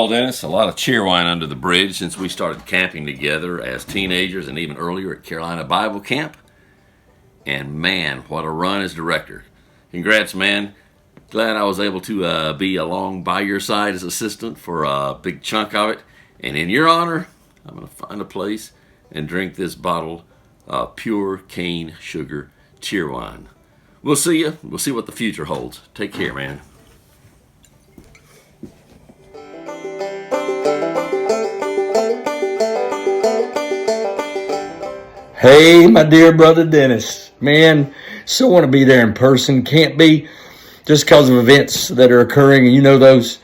Well, Dennis, a lot of cheer wine under the bridge since we started camping together as teenagers and even earlier at Carolina Bible Camp. And man, what a run as director. Congrats, man. Glad I was able to be along by your side as assistant for a big chunk of it. And in your honor, I'm going to find a place and drink this bottle of pure cane sugar cheer wine. We'll see you. We'll see what the future holds. Take care, man. Hey, my dear brother Dennis. Man, so want to be there in person. Can't be just because of events that are occurring, and you know those.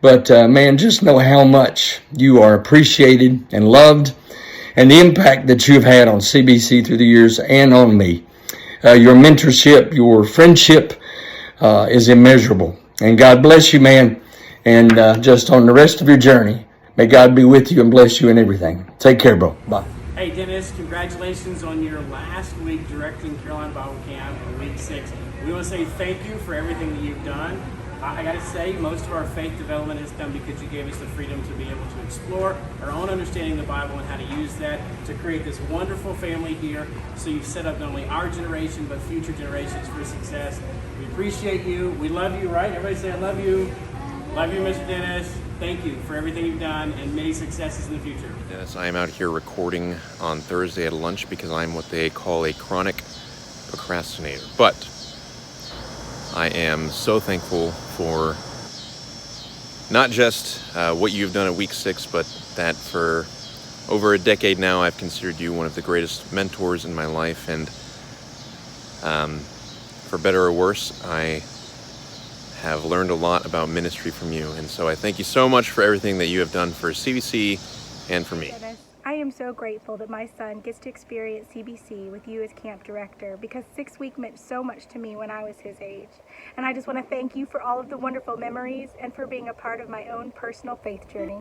But man, just know how much you are appreciated and loved, and the impact that you've had on CBC through the years and on me. Your mentorship, your friendship is immeasurable. And God bless you, man. And just on the rest of your journey, may God be with you and bless you in everything. Take care, bro. Bye. Hey Dennis, congratulations on your last week directing Carolina Bible Camp in week 6. We want to say thank you for everything that you've done. I got to say, most of our faith development is done because you gave us the freedom to be able to explore our own understanding of the Bible and how to use that to create this wonderful family here. So you've set up not only our generation, but future generations for success. We appreciate you. We love you, right? Everybody say, I love you. Love you, Mr. Dennis. Thank you for everything you've done and many successes in the future. Dennis, I am out here recording on Thursday at lunch because I'm what they call a chronic procrastinator. But I am so thankful for not just what you've done at week 6, but that for over a decade now I've considered you one of the greatest mentors in my life. And for better or worse, I have learned a lot about ministry from you. And so I thank you so much for everything that you have done for CBC and for me. I am so grateful that my son gets to experience CBC with you as camp director, because 6 weeks meant so much to me when I was his age. And I just want to thank you for all of the wonderful memories and for being a part of my own personal faith journey.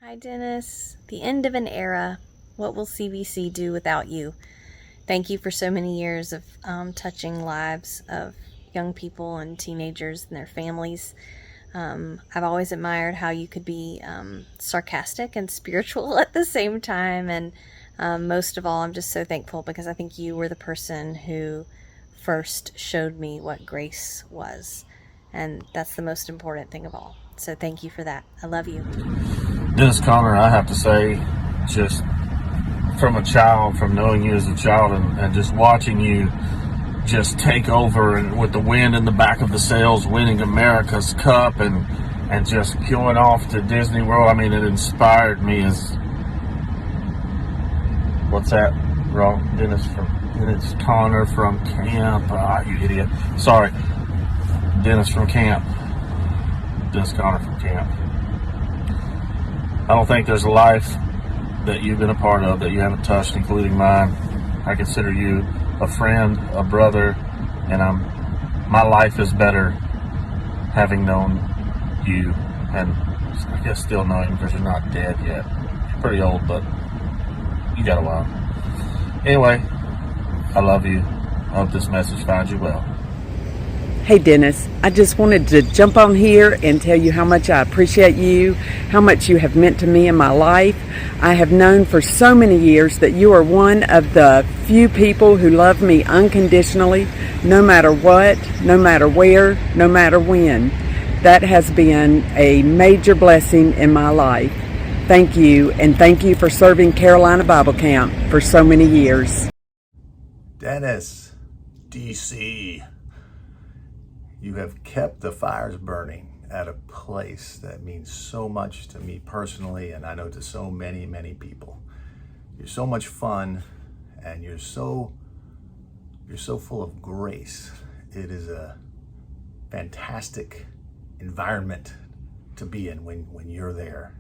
Hi Dennis, the end of an era. What will CBC do without you? Thank you for so many years of touching lives of young people and teenagers and their families. I've always admired how you could be sarcastic and spiritual at the same time, and most of all, I'm just so thankful because I think you were the person who first showed me what grace was, and that's the most important thing of all. So thank you for that. I love you. Dennis Conner, I have to say, just from a child, from knowing you as a child and just watching you just take over and with the wind in the back of the sails, winning America's Cup and just going off to Disney World. I mean, it inspired me as, what's that wrong? Dennis Conner from camp. You idiot. Sorry. Dennis from camp. Dennis Conner from camp. I don't think there's a life that you've been a part of that you haven't touched, including mine. I consider you a friend, a brother, and my life is better having known you, and I guess still knowing you because you're not dead yet. You're pretty old, but you got a while. Anyway, I love you. I hope this message finds you well. Hey Dennis, I just wanted to jump on here and tell you how much I appreciate you, how much you have meant to me in my life. I have known for so many years that you are one of the few people who love me unconditionally, no matter what, no matter where, no matter when. That has been a major blessing in my life. Thank you, and thank you for serving Carolina Bible Camp for so many years. Dennis, DC. You have kept the fires burning at a place that means so much to me personally, and I know to so many, many people. You're so much fun, and you're so full of grace. It is a fantastic environment to be in when you're there.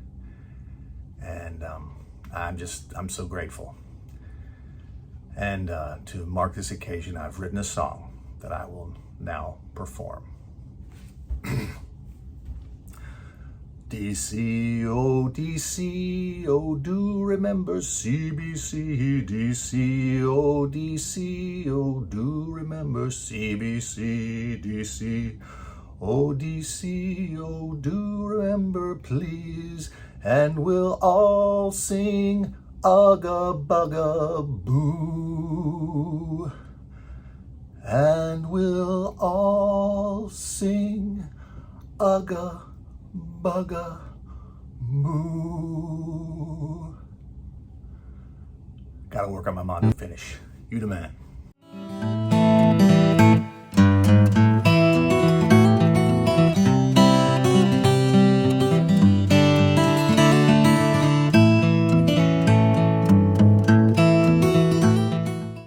And I'm so grateful. And to mark this occasion, I've written a song that I will now perform. DC, oh, do remember CBC. DC, oh, do remember CBC. DC, oh, do remember, please. And we'll all sing Ugga Bugga Boo. And we'll all sing Ugga Bugga Moo. Gotta work on my Mondo finish. You the man.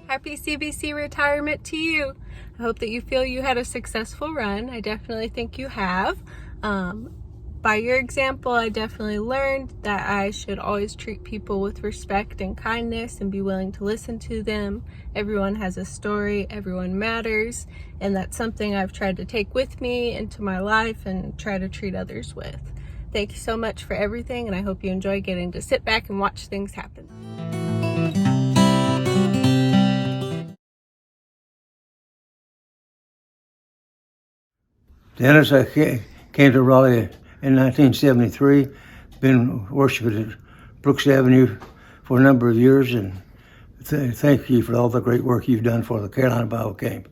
Happy CBC retirement to you. I hope that you feel you had a successful run. I definitely think you have. By your example, I definitely learned that I should always treat people with respect and kindness and be willing to listen to them. Everyone has a story, everyone matters, and that's something I've tried to take with me into my life and try to treat others with. Thank you so much for everything, and I hope you enjoy getting to sit back and watch things happen. Dennis, I came to Raleigh in 1973, been worshiping at Brooks Avenue for a number of years, and thank you for all the great work you've done for the Carolina Bible Camp.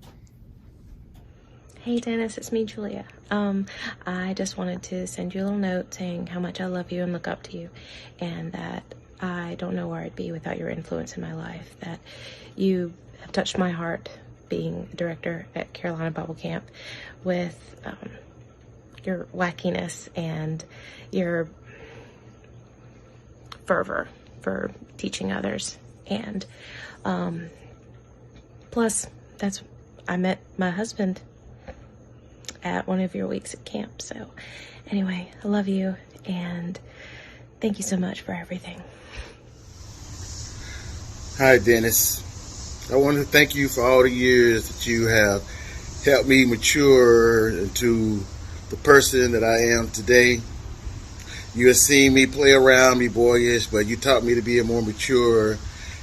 Hey Dennis, it's me, Julia. I just wanted to send you a little note saying how much I love you and look up to you, and that I don't know where I'd be without your influence in my life, that you have touched my heart being a director at Carolina Bible Camp with your wackiness and your fervor for teaching others. And plus, I met my husband at one of your weeks at camp. So anyway, I love you and thank you so much for everything. Hi, Dennis. I want to thank you for all the years that you have helped me mature into the person that I am today. You have seen me play around, be boyish, but you taught me to be a more mature,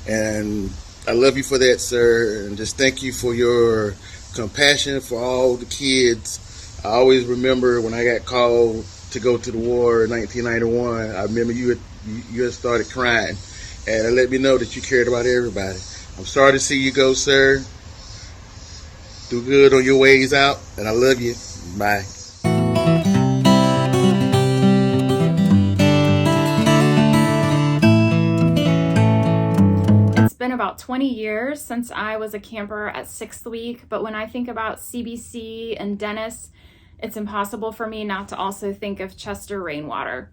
and I love you for that, sir. And just thank you for your compassion for all the kids. I always remember when I got called to go to the war in 1991, I remember you had started crying, and it let me know that you cared about everybody. I'm sorry to see you go, sir. Do good on your ways out, and I love you. Bye. It's been about 20 years since I was a camper at 6th Week, but when I think about CBC and Dennis, it's impossible for me not to also think of Chester Rainwater.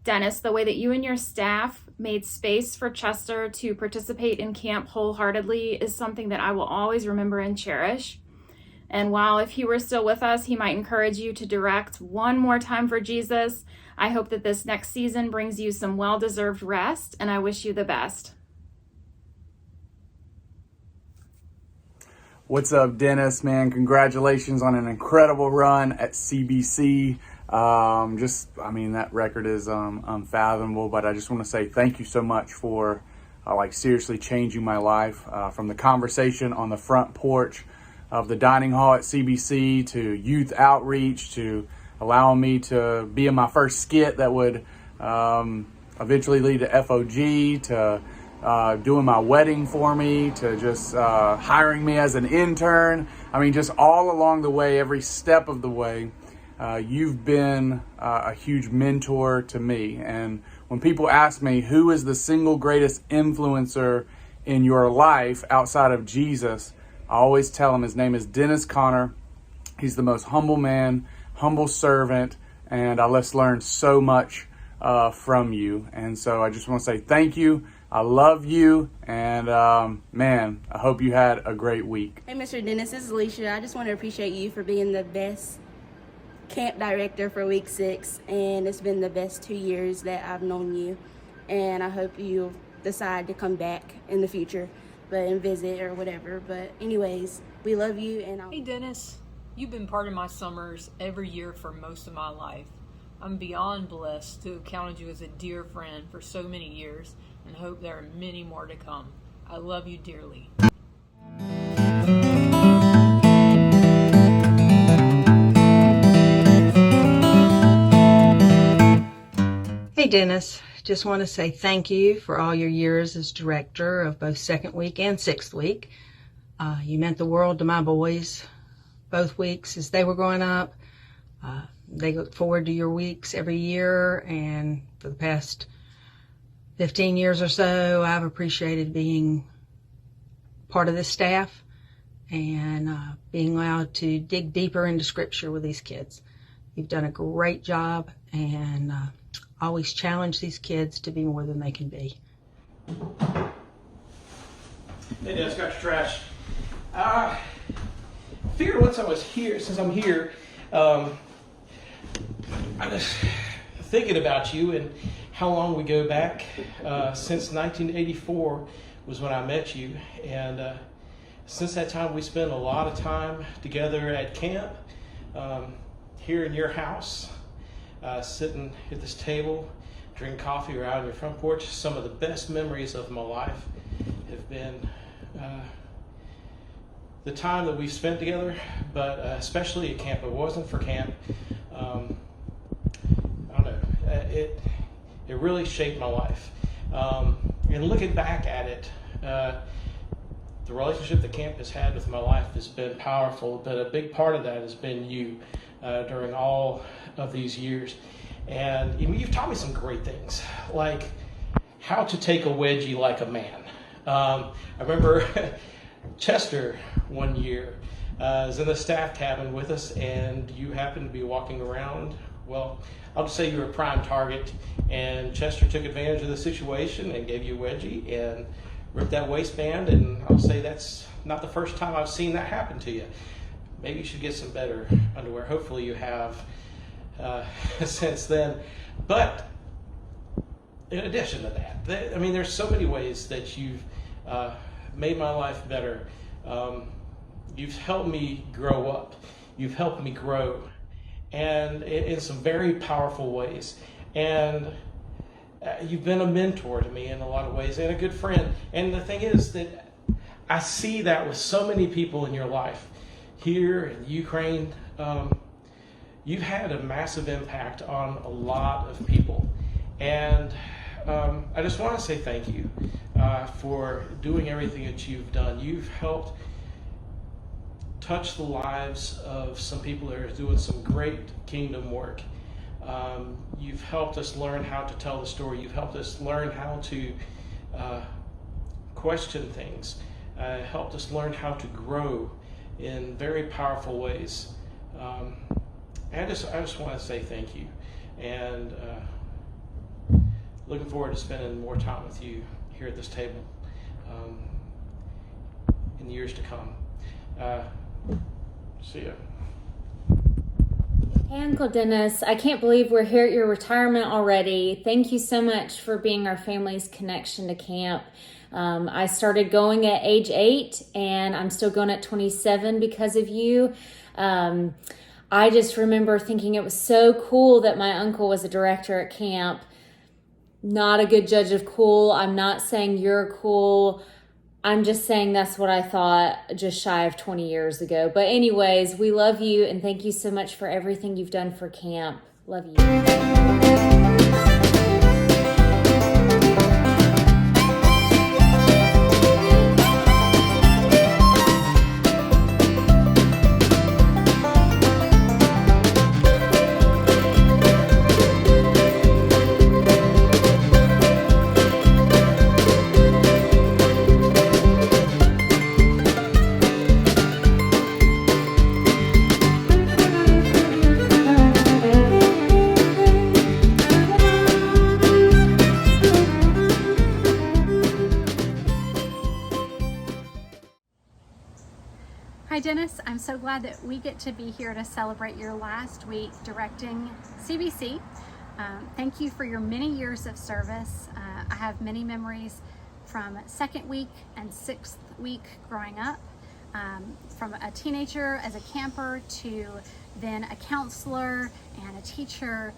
Dennis, the way that you and your staff made space for Chester to participate in camp wholeheartedly is something that I will always remember and cherish. And while if he were still with us, he might encourage you to direct one more time for Jesus, I hope that this next season brings you some well-deserved rest, and I wish you the best. What's up, Dennis, man? Congratulations on an incredible run at CBC. That record is unfathomable, but I just want to say thank you so much for seriously changing my life, from the conversation on the front porch of the dining hall at CBC to youth outreach to allowing me to be in my first skit that would eventually lead to FOG, to doing my wedding for me, to just hiring me as an intern. I mean, just all along the way, every step of the way, you've been a huge mentor to me. And when people ask me, who is the single greatest influencer in your life outside of Jesus, I always tell them his name is Dennis Conner. He's the most humble man, humble servant, and I just learned so much from you. And so I just want to say thank you. I love you, and man, I hope you had a great week. Hey, Mr. Dennis, this is Alicia. I just want to appreciate you for being the best camp director for week 6, and it's been the best 2 years that I've known you, and I hope you decide to come back in the future. and visit or whatever. But anyways, we love you. And Hey Dennis, you've been part of my summers every year for most of my life. I'm beyond blessed to have counted you as a dear friend for so many years and hope there are many more to come. I love you dearly. Hey Dennis, just want to say thank you for all your years as director of both second week and sixth week. You meant the world to my boys both weeks as they were growing up. They look forward to your weeks every year, and for the past 15 years or so, I've appreciated being part of this staff and being allowed to dig deeper into scripture with these kids. You've done a great job, and always challenge these kids to be more than they can be. Hey, Dennis, got your trash. Figured once I was here, since I'm here, I was thinking about you and how long we go back. Since 1984 was when I met you, and since that time we spent a lot of time together at camp, here in your house, sitting at this table, drinking coffee or out on your front porch. Some of the best memories of my life have been the time that we've spent together, but especially at camp. If it wasn't for camp, I don't know, it really shaped my life. And looking back at it, the relationship that camp has had with my life has been powerful, but a big part of that has been you during all of these years. And you've taught me some great things, like how to take a wedgie like a man. I remember Chester one year was in the staff cabin with us, and you happened to be walking around. Well, I'll just say you were a prime target, and Chester took advantage of the situation and gave you a wedgie and ripped that waistband, and I'll say that's not the first time I've seen that happen to you. Maybe you should get some better underwear. Hopefully you have since then. But in addition to that, there's so many ways that you've made my life better. You've helped me grow up. You've helped me grow, and in some very powerful ways. And you've been a mentor to me in a lot of ways, and a good friend. And the thing is that I see that with so many people in your life. Here in Ukraine, you've had a massive impact on a lot of people. And I just want to say thank you for doing everything that you've done. You've helped touch the lives of some people that are doing some great kingdom work. You've helped us learn how to tell the story. You've helped us learn how to question things. Helped us learn how to grow in very powerful ways. And I just want to say thank you, and looking forward to spending more time with you here at this table in the years to come. See ya. Hey, Uncle Dennis, I can't believe we're here at your retirement already. Thank you so much for being our family's connection to camp. I started going at age 8, and I'm still going at 27 because of you. I just remember thinking it was so cool that my uncle was a director at camp. Not a good judge of cool. I'm not saying you're cool. I'm just saying that's what I thought just shy of 20 years ago. But anyways, we love you, and thank you so much for everything you've done for camp. Love you. Hi Dennis, I'm so glad that we get to be here to celebrate your last week directing CBC. Thank you for your many years of service. I have many memories from second week and sixth week growing up, from a teenager as a camper to then a counselor and a teacher.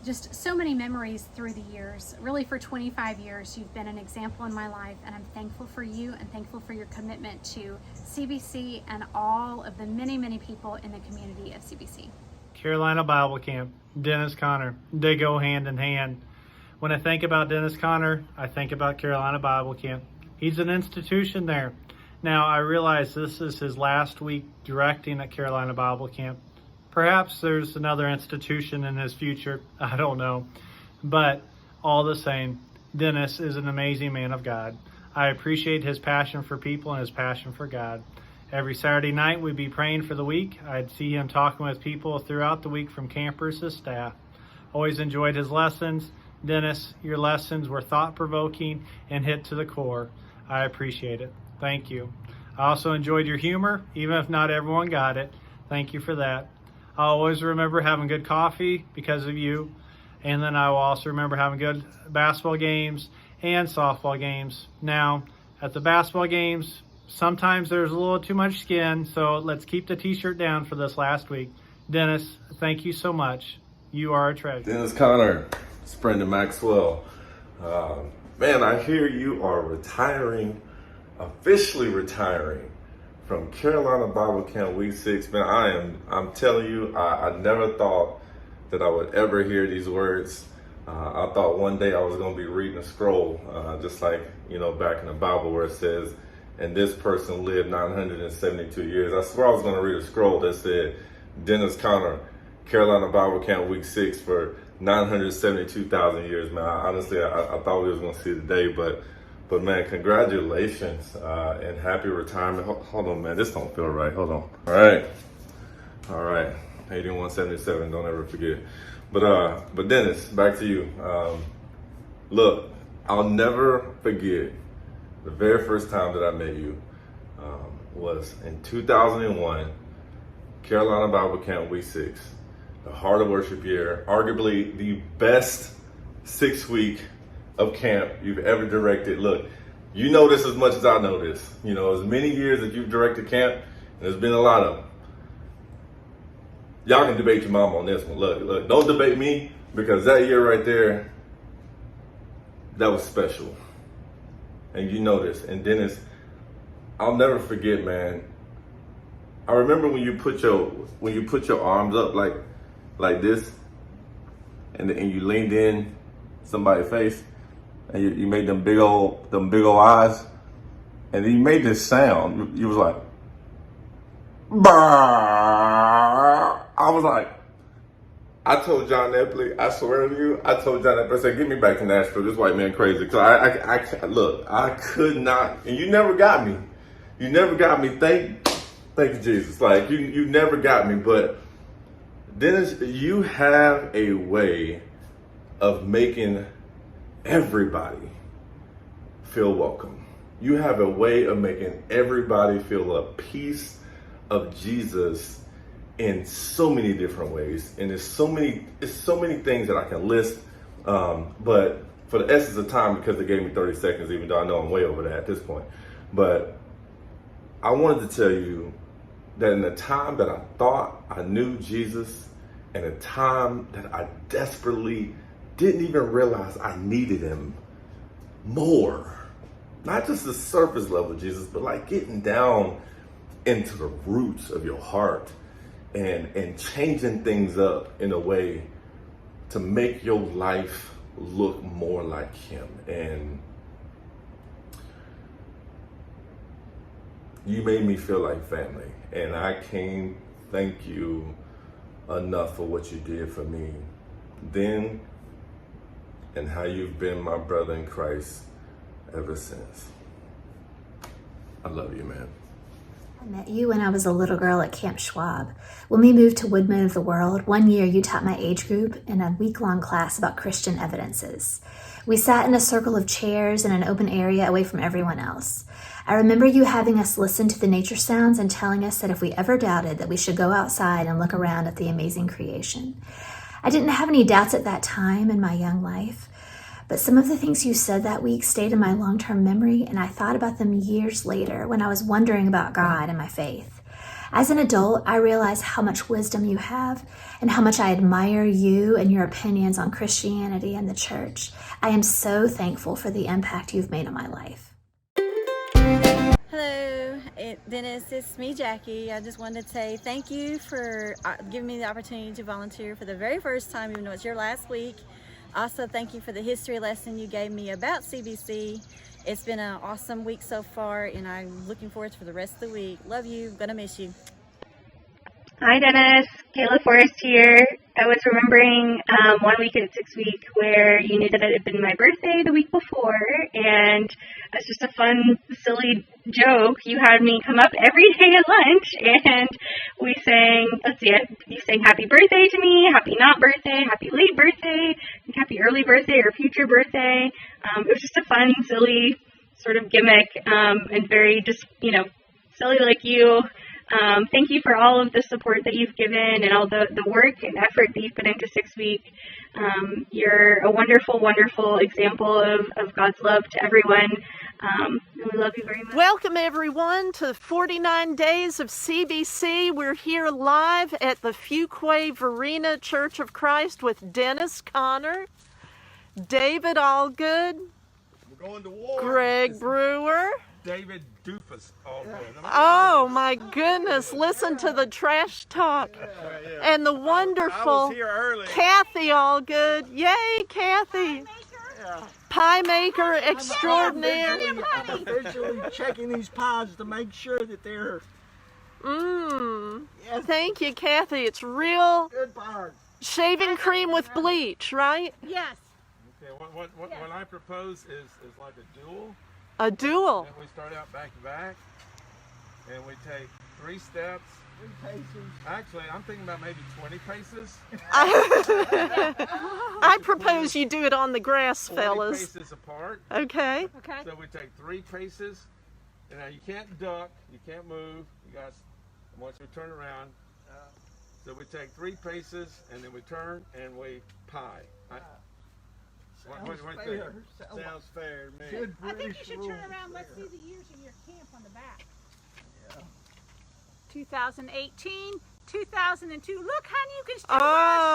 Just so many memories through the years. Really, for 25 years, you've been an example in my life, and I'm thankful for you and thankful for your commitment to CBC and all of the many, many people in the community of CBC. Carolina Bible Camp, Dennis Conner, they go hand in hand. When I think about Dennis Conner, I think about Carolina Bible Camp. He's an institution there. Now, I realize this is his last week directing at Carolina Bible Camp. Perhaps there's another institution in his future. I don't know. But all the same, Dennis is an amazing man of God. I appreciate his passion for people and his passion for God. Every Saturday night we'd be praying for the week. I'd see him talking with people throughout the week, from campers to staff. Always enjoyed his lessons. Dennis, your lessons were thought-provoking and hit to the core. I appreciate it. Thank you. I also enjoyed your humor, even if not everyone got it. Thank you for that. I always remember having good coffee because of you. And then I will also remember having good basketball games and softball games. Now, at the basketball games, sometimes there's a little too much skin, so let's keep the t-shirt down for this last week. Dennis, thank you so much. You are a treasure. Dennis Conner, it's Brendan Maxwell. Man, I hear you are retiring, officially retiring from Carolina Bible Camp Week 6. Man, I'm telling you, I never thought that I would ever hear these words. I thought one day I was going to be reading a scroll, just like, back in the Bible where it says, and this person lived 972 years. I swear I was going to read a scroll that said, Dennis Conner, Carolina Bible Camp Week 6 for 972,000 years, man. Honestly, I thought we was going to see the day, but man, congratulations and happy retirement. Hold on, man, this don't feel right. Hold on. All right. 8177, don't ever forget. But Dennis, back to you. Look, I'll never forget the very first time that I met you was in 2001, Carolina Bible Camp Week 6, the Heart of Worship year, arguably the best 6 week of camp you've ever directed. Look, you know this as much as I know this. As many years that you've directed camp, and there's been a lot of them. Y'all can debate your mom on this one. Look, don't debate me, because that year right there, that was special. And you know this. And Dennis, I'll never forget, man. I remember when you put your arms up like this, and you leaned in somebody's face, and you made them big old eyes, and then you made this sound. You was like, bah. I was like, I told John Epley, I swear to you, I told John Epley, I said, get me back to Nashville. This white man crazy. Cause I could not, and you never got me. You never got me. Thank you, Jesus. Like you never got me. But Dennis, you have a way of making everybody feel welcome. You have a way of making everybody feel a piece of Jesus in so many different ways, and it's so many things that I can list, but for the essence of time, because they gave me 30 seconds, even though I know I'm way over that at this point, but I wanted to tell you that in the time that I thought I knew Jesus, and a time that I desperately didn't even realize I needed him more, not just the surface level Jesus, but like getting down into the roots of your heart, and changing things up in a way to make your life look more like him. And you made me feel like family. And I can't thank you enough for what you did for me then, and how you've been my brother in Christ ever since. I love you, man. I met you when I was a little girl at Camp Schwab. When we moved to Woodmen of the World, one year you taught my age group in a week-long class about Christian evidences. We sat in a circle of chairs in an open area away from everyone else. I remember you having us listen to the nature sounds and telling us that if we ever doubted, that we should go outside and look around at the amazing creation. I didn't have any doubts at that time in my young life, But some of the things you said that week stayed in my long-term memory, and I thought about them years later when I was wondering about God and my faith. As an adult, I realize how much wisdom you have and how much I admire you and your opinions on Christianity and the church. I am so thankful for the impact you've made on my life. Hello, Dennis, it's me, Jackie. I just wanted to say thank you for giving me the opportunity to volunteer for the very first time, even though it's your last week. Also, thank you for the history lesson you gave me about CBC. It's been an awesome week so far, and I'm looking forward to the rest of the week. Love you. Gonna miss you. Hi, Dennis. Kayla Forrest here. I was remembering 1 week at 6 week where you knew that it had been my birthday the week before, and as just a fun, silly joke, you had me come up every day at lunch, and we sang, you sang happy birthday to me, happy not birthday, happy late birthday, happy early birthday or future birthday. It was just a fun, silly sort of gimmick, and very just, silly like you. Thank you for all of the support that you've given and all the work and effort that you've put into 6 week. You're a wonderful, wonderful example of God's love to everyone. And we love you very much. Welcome everyone to 49 Days of CBC. We're here live at the Fuquay Verena Church of Christ with Dennis Conner, David Allgood, We're going to war. Greg Brewer, David Doofus. Oh my goodness, listen to the trash talk. And the wonderful Kathy Allgood. Yay, Kathy. Pie maker extraordinaire. I'm visually checking these pies to make sure that they're... Yes. Thank you, Kathy. It's real good pies. Shaving cream with bleach, right? Yes. Okay, what I propose is like a duel. A duel. And we start out back to back, and we take 3 steps. 3 paces. Actually, I'm thinking about maybe 20 paces. I propose you do it on the grass, 40 fellas. paces apart. Okay. So we take 3 paces, and now you can't duck, you can't move. You guys, once we turn around, so we take 3 paces, and then we turn and we pie. Sounds fair. Sounds fair to me. I think you should turn around. Let's see the years of your camp on the back. Yeah. 2018, 2002. Look, honey, you can still wear a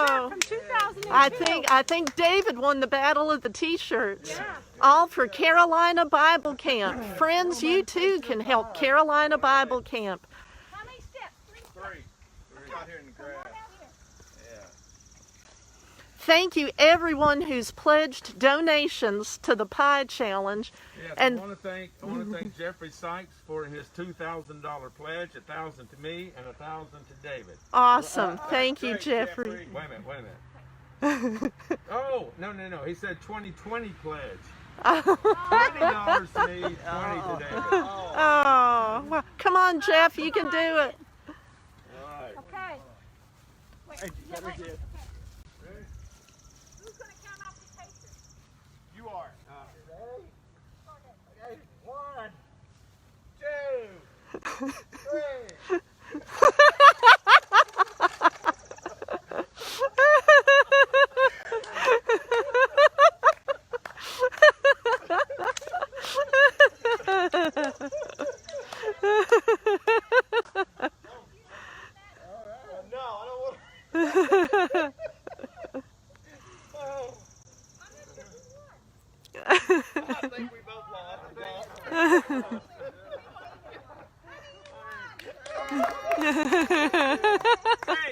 shirt from 2002. I think David won the battle of the t-shirts. Yeah. All for Carolina Bible Camp. Friends, you too can help Carolina Bible Camp. How many steps? 3. We're out here in the grass. Thank you everyone who's pledged donations to the Pie Challenge. Yes, and I want to thank Jeffrey Sykes for his $2,000 pledge, $1,000 to me and $1,000 to David. Awesome. Thank you, Jeffrey. Wait a minute. Oh, no. He said 2020 pledge. $20 to me, 20 to David. Oh, well, come on, Jeff, you can do it. All right. Okay. Wait, Ready? Who's going to count off the paces? You are. Ready? Okay. 1, 2, 3. I think we both lost. Hey,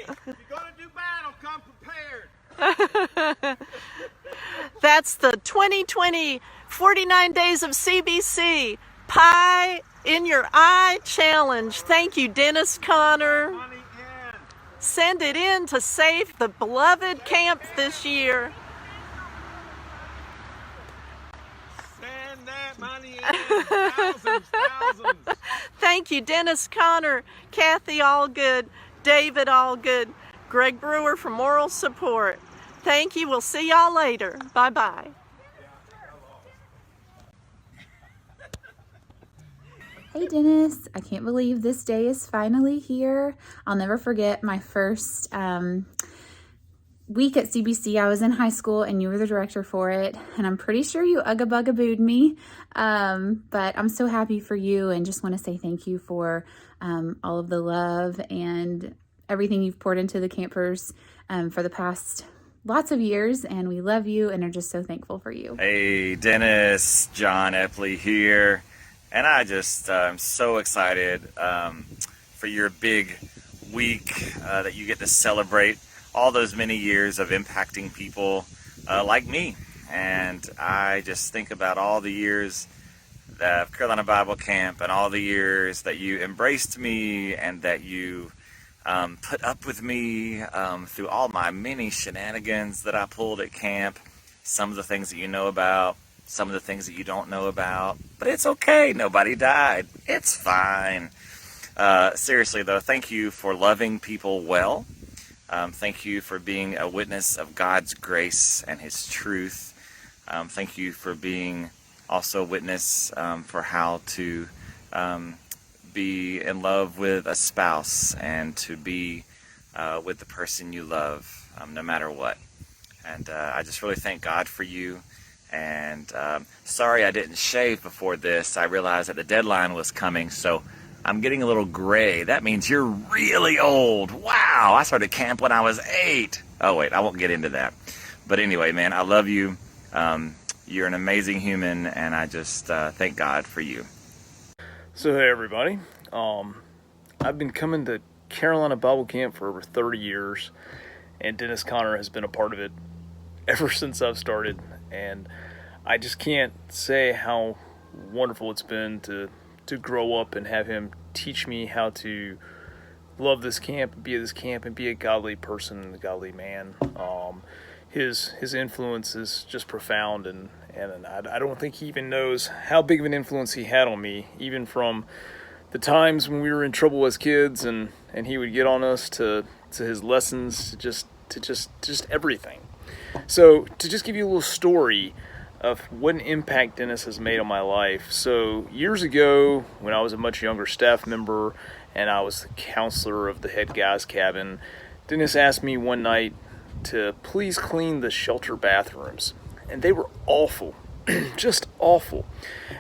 if you're gonna do battle, come prepared. That's the 2020 49 Days of CBC Pie in Your Eye Challenge. Thank you, Dennis Conner. Send it in to save the beloved camp this year. Send that money in. Thousands. Thank you, Dennis Conner, Kathy Allgood, David Allgood, Greg Brewer for moral support. Thank you. We'll see y'all later. Bye-bye. Hey Dennis, I can't believe this day is finally here. I'll never forget my first week at CBC, I was in high school and you were the director for it. And I'm pretty sure you ugga-bugga-booed me. But I'm so happy for you and just want to say thank you for all of the love and everything you've poured into the campers for the past lots of years. And we love you and are just so thankful for you. Hey, Dennis, John Epley here. And I just am so excited for your big week that you get to celebrate all those many years of impacting people like me. And I just think about all the years of Carolina Bible Camp and all the years that you embraced me and that you put up with me through all my many shenanigans that I pulled at camp. Some of the things that you know about, some of the things that you don't know about. But it's okay. Nobody died. It's fine. Seriously, though, thank you for loving people well. Thank you for being a witness of God's grace and His truth. Thank you for being also a witness for how to be in love with a spouse and to be with the person you love, no matter what. And I just really thank God for you. And sorry I didn't shave before this. I realized that the deadline was coming, so I'm getting a little gray. That means you're really old. Wow, I started camp when I was 8. Oh, wait, I won't get into that. But anyway, man, I love you. You're an amazing human, and I just thank God for you. So, hey, everybody. I've been coming to Carolina Bible Camp for over 30 years, and Dennis Conner has been a part of it ever since I've started. And I just can't say how wonderful it's been to grow up and have him teach me how to love this camp, be at this camp, and be a godly person and a godly man. His influence is just profound, and I don't think he even knows how big of an influence he had on me, even from the times when we were in trouble as kids, and he would get on us to his lessons, to just everything. So to just give you a little story of what an impact Dennis has made on my life. So years ago, when I was a much younger staff member and I was the counselor of the head guy's cabin, Dennis asked me one night to please clean the shelter bathrooms. And they were awful, just awful.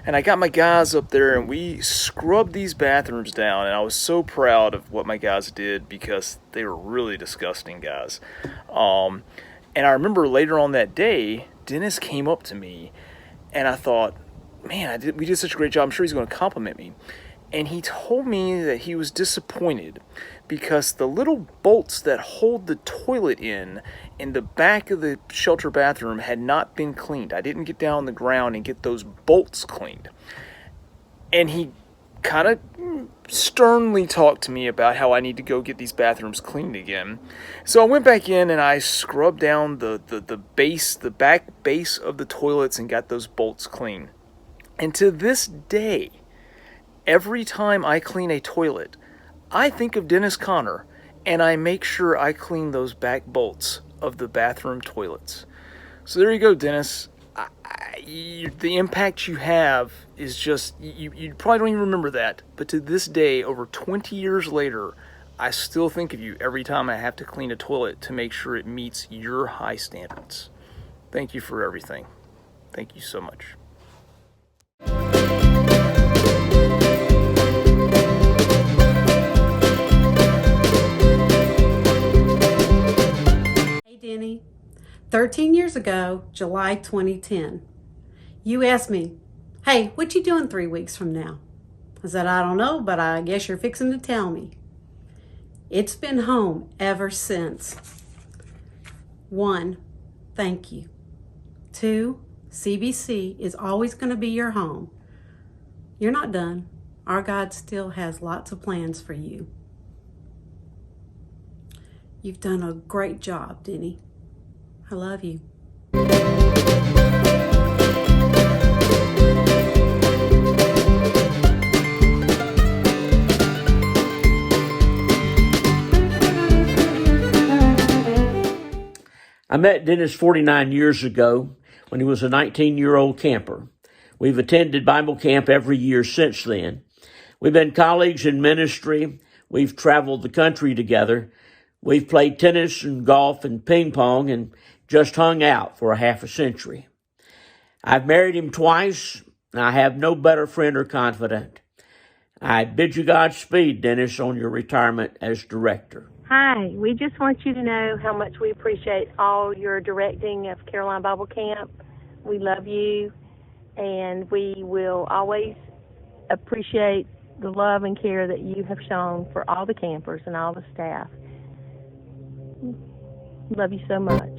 And I got my guys up there and we scrubbed these bathrooms down, and I was so proud of what my guys did because they were really disgusting, guys. And I remember later on that day, Dennis came up to me, and I thought, man, we did such a great job. I'm sure he's going to compliment me. And he told me that he was disappointed because the little bolts that hold the toilet in the back of the shelter bathroom had not been cleaned. I didn't get down on the ground and get those bolts cleaned. And he kind of sternly talked to me about how I need to go get these bathrooms cleaned again. So I went back in and I scrubbed down the back base of the toilets and got those bolts clean. And to this day, every time I clean a toilet, I think of Dennis Conner and I make sure I clean those back bolts of the bathroom toilets. So there you go, Dennis. The impact you have is just, you probably don't even remember that, but to this day, over 20 years later, I still think of you every time I have to clean a toilet to make sure it meets your high standards. Thank you for everything. Thank you so much. Hey, Denny. 13 years ago, July 2010, you asked me, hey, what you doing 3 weeks from now? I said, I don't know, but I guess you're fixing to tell me. It's been home ever since. 1, thank you. 2, CBC is always going to be your home. You're not done. Our God still has lots of plans for you. You've done a great job, Denny. I love you. I met Dennis 49 years ago when he was a 19-year-old camper. We've attended Bible camp every year since then. We've been colleagues in ministry. We've traveled the country together. We've played tennis and golf and ping pong and just hung out for a half a century. I've married him twice, and I have no better friend or confidant. I bid you Godspeed, Dennis, on your retirement as director. Hi, we just want you to know how much we appreciate all your directing of Carolina Bible Camp. We love you, and we will always appreciate the love and care that you have shown for all the campers and all the staff. Love you so much.